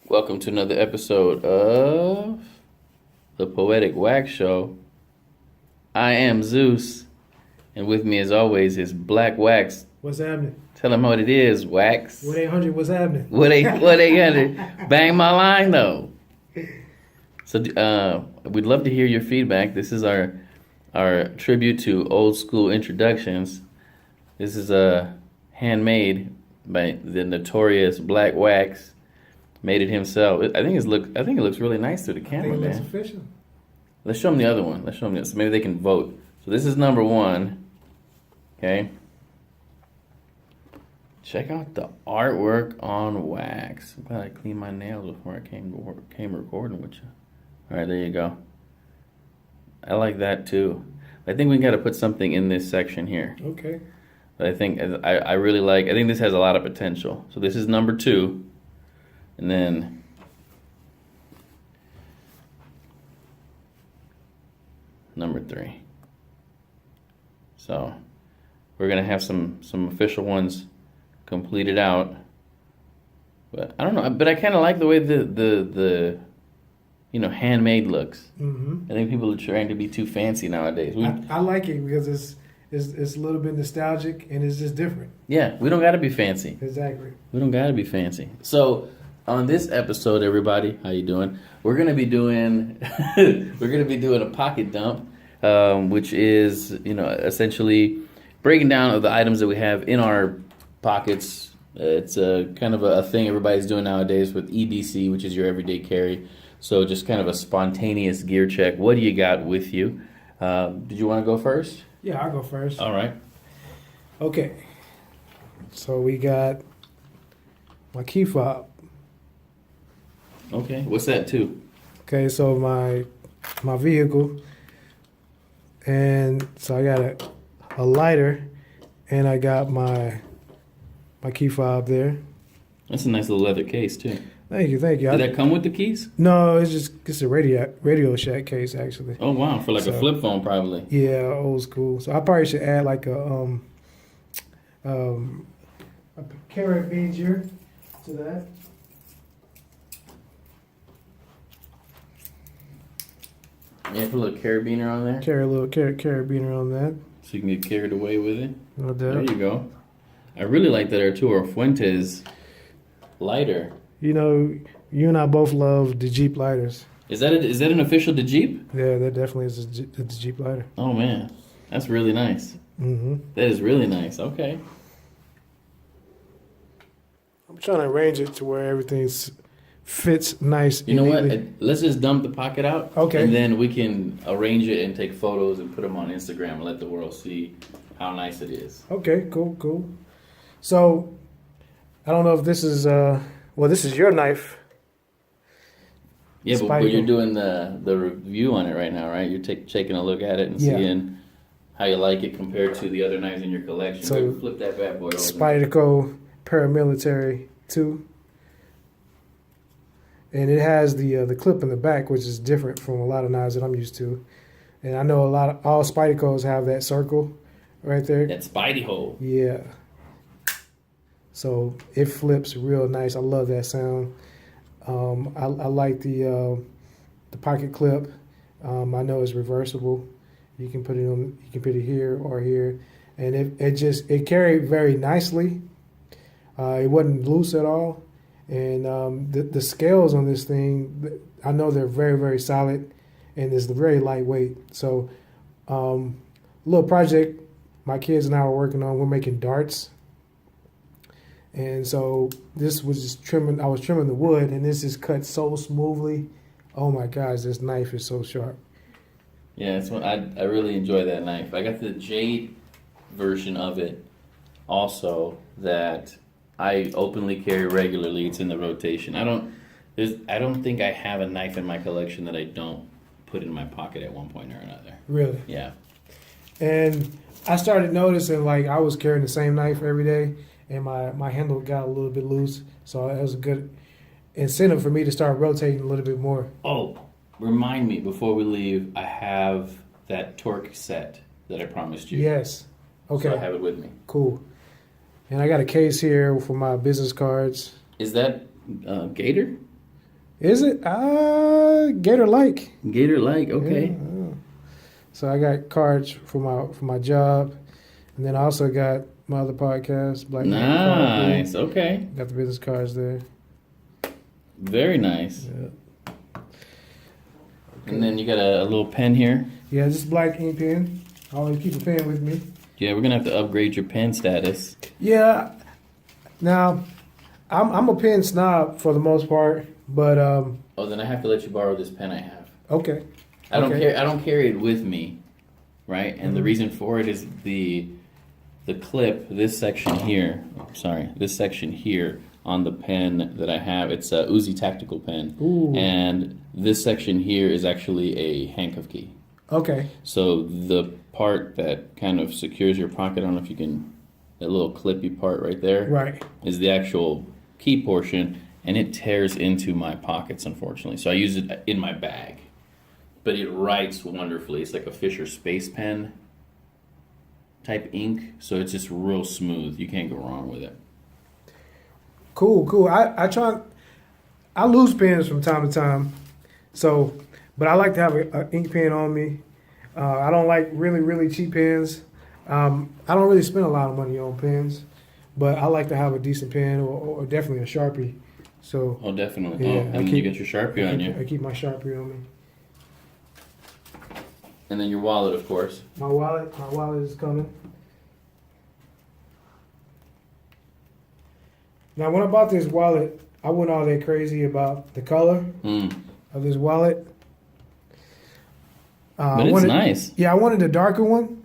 Welcome to another episode of The Poetic Wax Show. I am Zeus, and with me as always is Black Wax. What's happening? Tell him what it is, Wax. What 800? What's happening? What 800? Bang my line, though. So we'd love to hear your feedback. This is our tribute to old school introductions. This is handmade by the notorious Black Wax. Made it himself. I think it looks really nice through the camera, I think it looks man. official. Let's show them the other one. So maybe they can vote. So this is number one. Okay. Check out the artwork on wax. I'm glad I cleaned my nails before I came recording with you. All right, there you go. I like that too. I think we got to put something in this section here. Okay. I think I really like. I think this has a lot of potential. So this is number two. And then number three. So we're gonna have some official ones completed out. But I don't know. But I kind of like the way the handmade looks. Mm-hmm. I think people are trying to be too fancy nowadays. I like it because it's a little bit nostalgic and it's just different. Yeah, we don't got to be fancy. Exactly. We don't got to be fancy. So. On this episode, everybody, how you doing? We're gonna be doing a pocket dump, which is essentially breaking down of the items that we have in our pockets. It's a kind of a thing everybody's doing nowadays with EDC, which is your everyday carry. So just kind of a spontaneous gear check. What do you got with you? Did you want to go first? Yeah, I'll go first. All right. Okay. So we got my key fob. Okay, what's that too? Okay, so my vehicle, and so I got a lighter, and I got my key fob there. That's a nice little leather case too. Thank you. Did that come with the keys? No, it's a Radio Shack case actually. Oh wow, for like a flip phone probably. Yeah, old school. So I probably should add like a carrot bean here to that. Yeah, put a little carabiner on there. Carabiner on that. So you can get carried away with it. No doubt. There you go. I really like that Arturo Fuentes lighter. You know, you and I both love the Jeep lighters. Is that an official Jeep? Yeah, that definitely is the Jeep lighter. Oh man, that's really nice. Mm-hmm. That is really nice. Okay. I'm trying to arrange it to where everything fits nice. You know what? Let's just dump the pocket out. Okay. And then we can arrange it and take photos and put them on Instagram and let the world see how nice it is. Okay, cool. So, I don't know if this is, this is your knife. Yeah, but you're doing the review on it right now, right? You're taking a look at it and seeing how you like it compared to the other knives in your collection. So flip that bad boy over. Spyderco Paramilitary 2. And it has the clip in the back, which is different from a lot of knives that I'm used to. And I know all Spydercos have that circle right there. That Spidey hole. Yeah. So it flips real nice. I love that sound. I like the pocket clip. I know it's reversible. You can put it on. You can put it here or here, and it carried very nicely. It wasn't loose at all. And the scales on this thing, I know they're very, very solid, and it's very lightweight. So, little project my kids and I were working on. We're making darts, and so this was just trimming. I was trimming the wood, and this is cut so smoothly. Oh my gosh, this knife is so sharp. Yeah, it's what I really enjoy that knife. I got the jade version of it, also that I openly carry regularly. It's in the rotation. I don't think I have a knife in my collection that I don't put in my pocket at one point or another. Really? Yeah. And I started noticing like I was carrying the same knife every day, and my handle got a little bit loose. So it was a good incentive for me to start rotating a little bit more. Oh, remind me before we leave. I have that torque set that I promised you. Yes. Okay. So I have it with me. Cool. And I got a case here for my business cards. Is that Gator? Is it? Gator like. Gator like, okay. Yeah. So I got cards for my job, and then I also got my other podcast, Black. Nice. Okay. Got the business cards there. Very nice. Yeah. And then you got a little pen here. Yeah, this is black ink pen. I always keep a pen with me. Yeah, we're gonna have to upgrade your pen status. Yeah. Now, I'm a pen snob for the most part, but Oh, then I have to let you borrow this pen I have. okay. I don't Okay. care. I don't carry it with me, right? And the reason for it is the clip. This section here. This section here on the pen that I have. It's a Uzi tactical pen, Ooh. and this section here is actually a handcuff key. Okay. So the part that kind of secures your pocket, I don't know if you can, that little clippy part right there, Right. is the actual key portion, and it tears into my pockets, unfortunately. So I use it in my bag. But it writes wonderfully. It's like a Fisher Space Pen type ink, so it's just real smooth. You can't go wrong with it. Cool. I lose pens from time to time, so, but I like to have an ink pen on me. I don't like really cheap pens. I don't really spend a lot of money on pens, but I like to have a decent pen or definitely a Sharpie. So Oh, definitely. Yeah, Oh, and then you get your Sharpie on you. I keep my Sharpie on me. And then your wallet, of course. My wallet is coming. Now, when I bought this wallet, I wasn't all that crazy about the color of this wallet. But it's nice. Yeah, I wanted a darker one,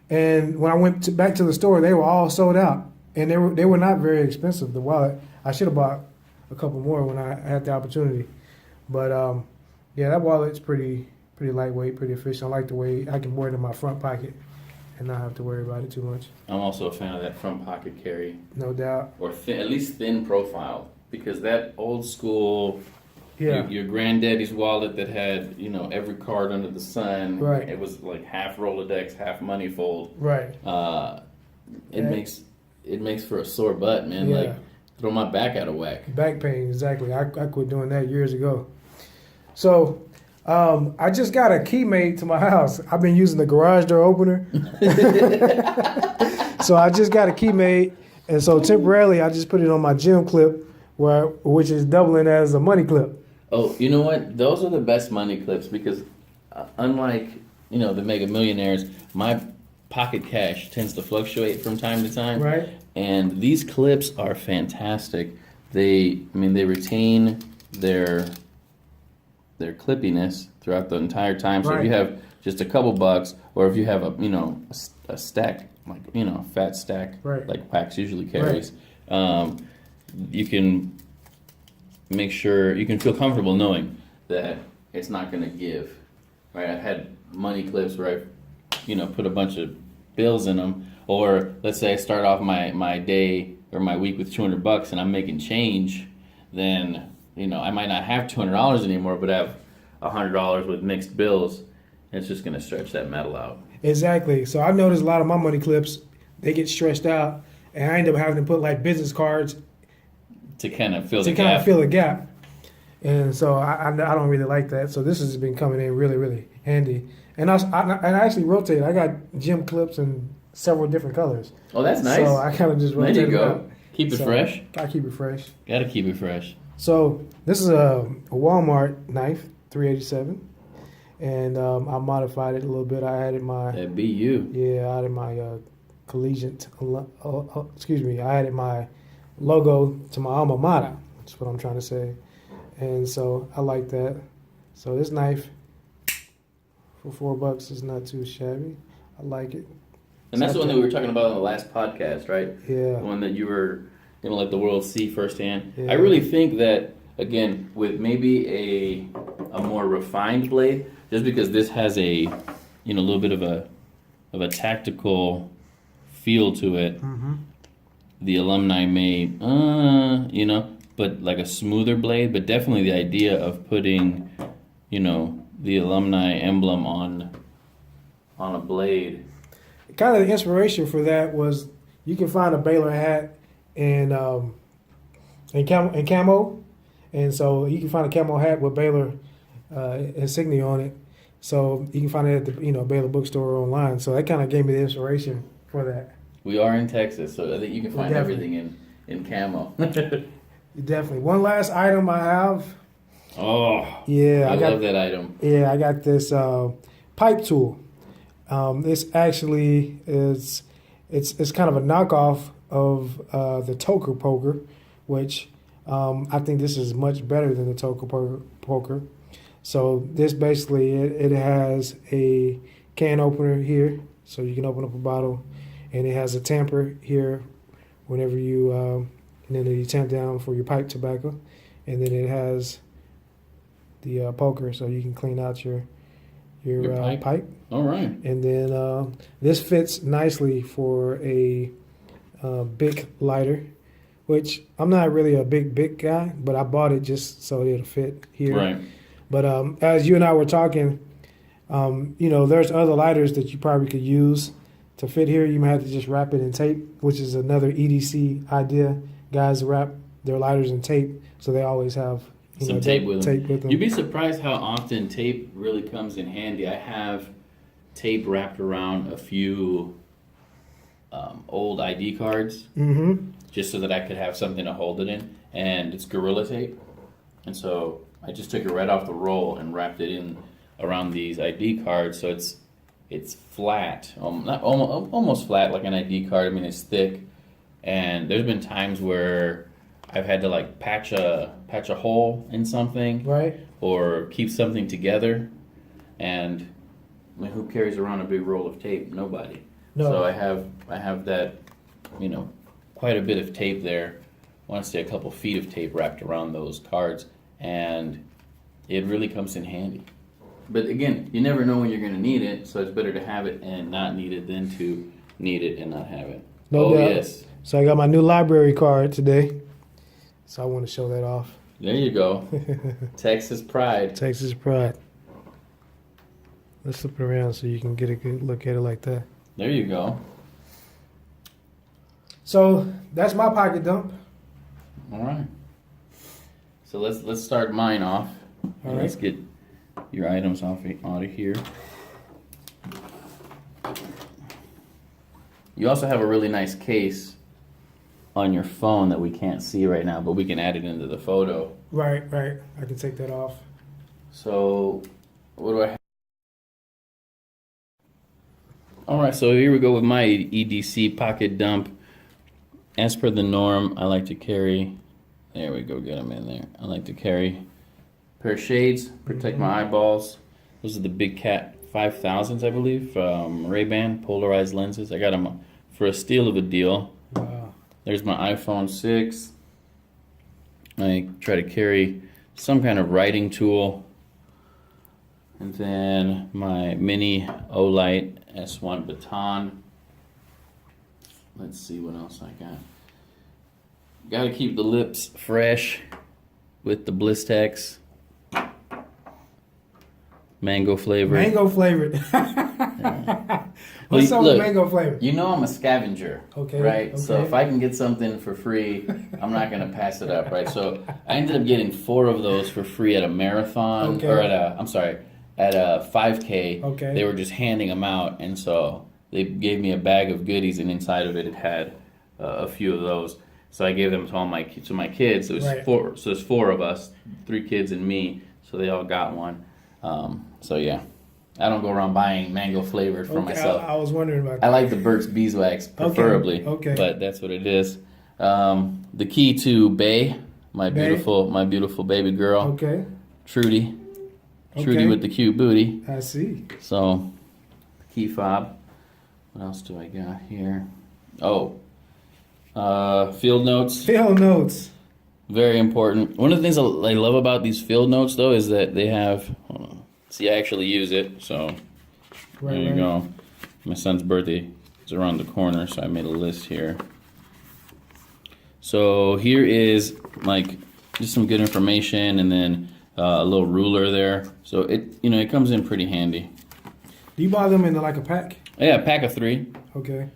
and when I went back to the store, they were all sold out, and they were not very expensive. The wallet, I should have bought a couple more when I had the opportunity, but yeah, that wallet's pretty lightweight, pretty efficient. I like the way I can wear it in my front pocket and not have to worry about it too much. I'm also a fan of that front pocket carry, No doubt. or at least thin profile, because that old school, Yeah. your granddaddy's wallet that had every card under the sun. Right. It was like half Rolodex, half money fold. Right. It makes for a sore butt, man. Yeah. Like throw my back out of whack. Back pain, exactly. I quit doing that years ago. So I just got a key made to my house. I've been using the garage door opener. So I just got a key made, and so temporarily I just put it on my gym clip, which is doubling as a money clip. Oh, you know what? Those are the best money clips because unlike the mega millionaires, my pocket cash tends to fluctuate from time to time. Right. And these clips are fantastic. They retain their clippiness throughout the entire time. So Right. if you have just a couple bucks, or if you have a stack, like a fat stack, Right. like Wax usually carries, you can make sure you can feel comfortable knowing that it's not going to give. Right? I've had money clips where I, put a bunch of bills in them, or let's say I start off my day or my week with $200 and I'm making change, then I might not have $200 anymore, but I have $100 with mixed bills. It's just going to stretch that metal out. Exactly. So I noticed a lot of my money clips, they get stretched out, and I end up having to put like business cards To kind of fill to the kind gap. of fill a gap. And so I don't really like that. So this has been coming in really handy. And I actually rotate. I got gym clips in several different colors. Oh, that's nice. So I kind of just rotate There you them go. out. Keep it So fresh. I keep it fresh. Got to keep it fresh. So this is a Walmart knife, $387, and I modified it a little bit. I added my That be you. I added my collegiate. I added my logo to my alma mater. That's what I'm trying to say, and so I like that. So this knife for $4 is not too shabby. I like it. And that's the one that we were talking about on the last podcast, right? Yeah. The one that you were going to let the world see firsthand. Yeah. I really think that, again, with maybe a more refined blade, just because this has a little bit of a tactical feel to it, the alumni may, but like a smoother blade, but definitely the idea of putting, the alumni emblem on a blade. Kind of the inspiration for that was you can find a Baylor hat in camo, And so you can find a camo hat with Baylor insignia on it. So you can find it at the Baylor bookstore or online. So that kind of gave me the inspiration for that. We are in Texas, so I think you can find Definitely. everything in camo. Definitely. One last item I have. Oh, Yeah, I love that item. Yeah, I got this pipe tool. This actually is it's kind of a knockoff of the Toker poker, which I think this is much better than the Toker poker. So this basically it has a can opener here, so you can open up a bottle, and it has a tamper here whenever you and then you tamp down for your pipe tobacco, and then it has the poker, so you can clean out your pipe. All right. And then this fits nicely for a big lighter, which I'm not really a big guy, but I bought it just so it'll fit here. Right. But as you and I were talking, there's other lighters that you probably could use to fit here. You might have to just wrap it in tape, which is another EDC idea. Guys wrap their lighters in tape, so they always have some tape with them. them. You'd be surprised how often tape really comes in handy. I have tape wrapped around a few old ID cards, just so that I could have something to hold it in, and it's Gorilla Tape, and so I just took it right off the roll and wrapped it in around these ID cards, so it's flat, not almost flat like an ID card. I mean, it's thick, and there's been times where I've had to like patch a hole in something, Right. or keep something together, and I mean, who carries around a big roll of tape? Nobody. No. So I have that, quite a bit of tape there. I want to say a couple feet of tape wrapped around those cards, and it really comes in handy. But again, you never know when you're going to need it, so it's better to have it and not need it than to need it and not have it. No doubt. Yes. So I got my new library card today, so I want to show that off. There you go. Texas pride. Texas pride. Let's flip it around so you can get a good look at it like that. There you go. So that's my pocket dump. All right. So let's start mine off. All Let's right. get your items out of here. You also have a really nice case on your phone that we can't see right now, but we can add it into the photo. Right. I can take that off. So what do I have? All right, so here we go with my EDC pocket dump. As per the norm, I like to carry, there we go, get them in there. I like to carry a pair of shades, protect my eyeballs. Those are the Big Cat 5000s, I believe, from Ray-Ban, polarized lenses. I got them for a steal of a deal. Wow. There's my iPhone 6. I try to carry some kind of writing tool. And then my mini Olight S1 baton. Let's see what else I got. Got to keep the lips fresh with the Blistex. Mango flavored. Mango flavored. What's up with mango flavored? You know I'm a scavenger, Okay, right? okay. So if I can get something for free, I'm not going to pass it up, right? So I ended up getting 4 of those for free at a marathon, Okay. or at a 5K. Okay. They were just handing them out, and so they gave me a bag of goodies, and inside of it had a few of those. So I gave them to my kids. It was Right. 4. So there's 4 of us, 3 kids and me. So they all got one. So yeah, I don't go around buying mango flavored for myself. I was wondering about that. I like the Burt's Beeswax preferably, okay. but that's what it is. The key to Bay, my Bay? beautiful baby girl, Okay, Trudy Okay. with the cute booty. I see. So, key fob. What else do I got here? Oh, field notes. Field notes. Very important. One of the things I love about these field notes, though, is that they have. Hold on. See, I actually use it. So Right, there you right. go. My son's birthday is around the corner, so I made a list here. So here is like just some good information, and then a little ruler there. So it comes in pretty handy. Do you buy them in like a pack? Yeah, a pack of 3. Okay.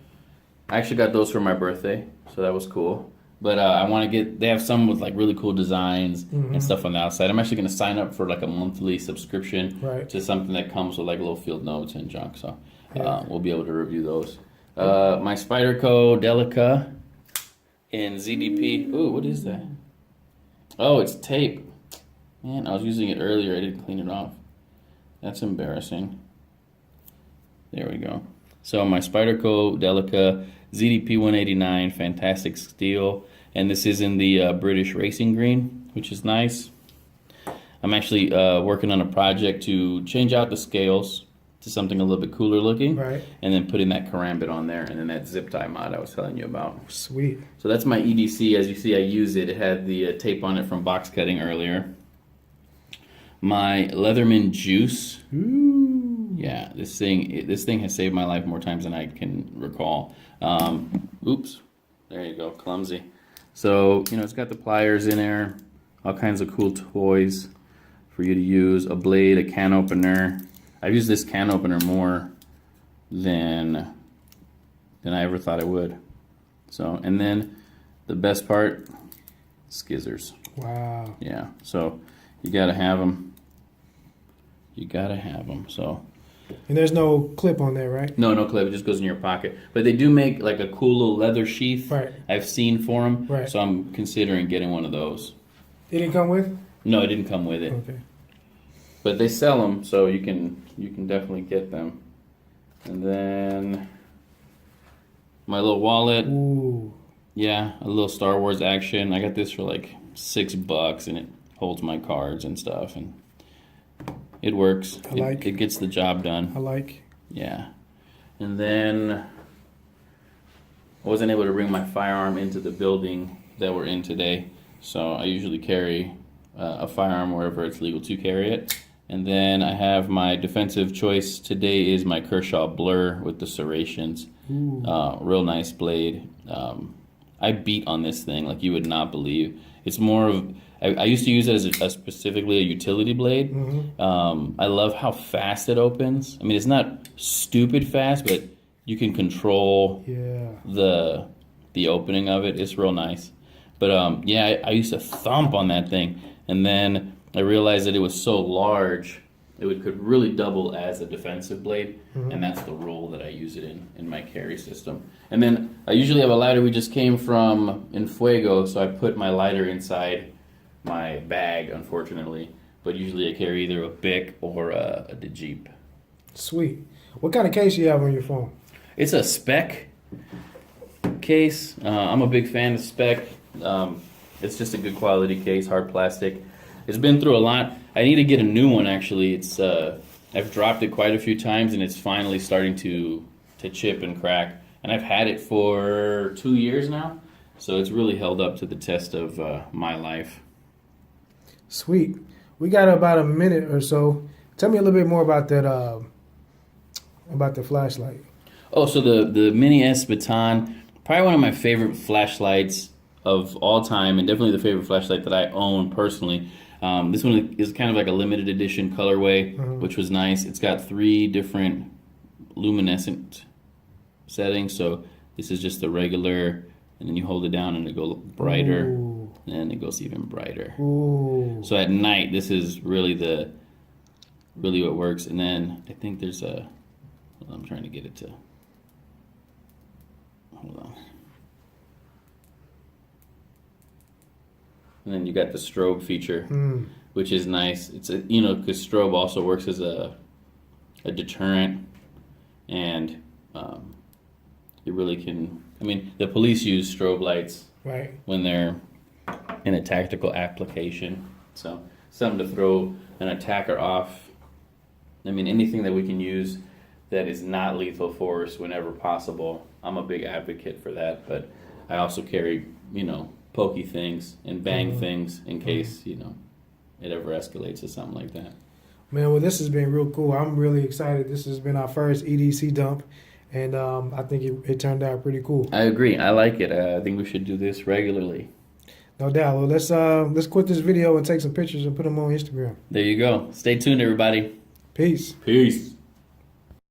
I actually got those for my birthday, so that was cool. But I want to get. They have some with like really cool designs and stuff on the outside. I'm actually going to sign up for like a monthly subscription to something that comes with like little field notes and junk. So we'll be able to review those. My Spyderco Delica in ZDP. Ooh, what is that? Oh, it's tape. Man, I was using it earlier. I didn't clean it off. That's embarrassing. There we go. So my Spyderco Delica ZDP 189, fantastic steel. And this is in the British Racing Green, which is nice. I'm actually working on a project to change out the scales to something a little bit cooler looking. Right. And then putting that karambit on there, and then that zip tie mod I was telling you about. Sweet. So that's my EDC. As you see, I use it. It had the tape on it from box cutting earlier. My Leatherman Juice. Ooh. Yeah, this thing has saved my life more times than I can recall. Oops. There you go. Clumsy. So, it's got the pliers in there, all kinds of cool toys for you to use, a blade, a can opener. I've used this can opener more than I ever thought I would. So, and then the best part, skizzers. Wow. Yeah, so you gotta have them. So. And there's no clip on there, right? No clip. It just goes in your pocket. But they do make like a cool little leather sheath. Right. I've seen for them. Right. So I'm considering getting one of those. It didn't come with? No, it didn't come with it. Okay. But they sell them, so you can definitely get them. And then my little wallet. Ooh. Yeah, a little Star Wars action. I got this for like $6, and it holds my cards and stuff, and it works. It gets the job done. I like. Yeah. And then I wasn't able to bring my firearm into the building that we're in today, so I usually carry a firearm wherever it's legal to carry it. And then I have my defensive choice today is my Kershaw Blur with the serrations. Real nice blade. I beat on this thing like you would not believe. It's more of, I used to use it as specifically a utility blade. I love how fast it opens. I mean, it's not stupid fast, but you can control the opening of it. It's real nice. But I used to thump on that thing, and then I realized that it was so large, it could really double as a defensive blade, and that's the role that I use it in my carry system. And then I usually have a lighter we just came from in Fuego, so I put my lighter inside my bag, unfortunately. But usually I carry either a Bic or a Jeep. Sweet. What kind of case do you have on your phone? It's a Spec case. I'm a big fan of Spec. It's just a good quality case, hard plastic. It's been through a lot. I need to get a new one, actually. It's I've dropped it quite a few times, and it's finally starting to chip and crack. And I've had it for 2 years now, so it's really held up to the test of my life. Sweet. We got about a minute or so. Tell me a little bit more about that. About the flashlight. Oh, so the Mini S Baton, probably one of my favorite flashlights of all time, and definitely the favorite flashlight that I own personally. This one is kind of like a limited edition colorway, which was nice. It's got 3 different luminescent settings. So this is just the regular, and then you hold it down and it goes brighter. Ooh. And then it goes even brighter. Ooh. So at night, this is really what works. And then I think there's I'm trying to get it to, hold on. And then you got the strobe feature, which is nice. It's because strobe also works as a deterrent, and it really can. I mean, the police use strobe lights when they're in a tactical application. So something to throw an attacker off. I mean, anything that we can use that is not lethal force whenever possible. I'm a big advocate for that, but I also carry, pokey things and bang things in case, it ever escalates to something like that. Man, well, this has been real cool. I'm really excited. This has been our first EDC dump, and I think it turned out pretty cool. I agree. I like it. I think we should do this regularly. No doubt. Well, let's quit this video and take some pictures and put them on Instagram. There you go. Stay tuned, everybody. Peace. Peace.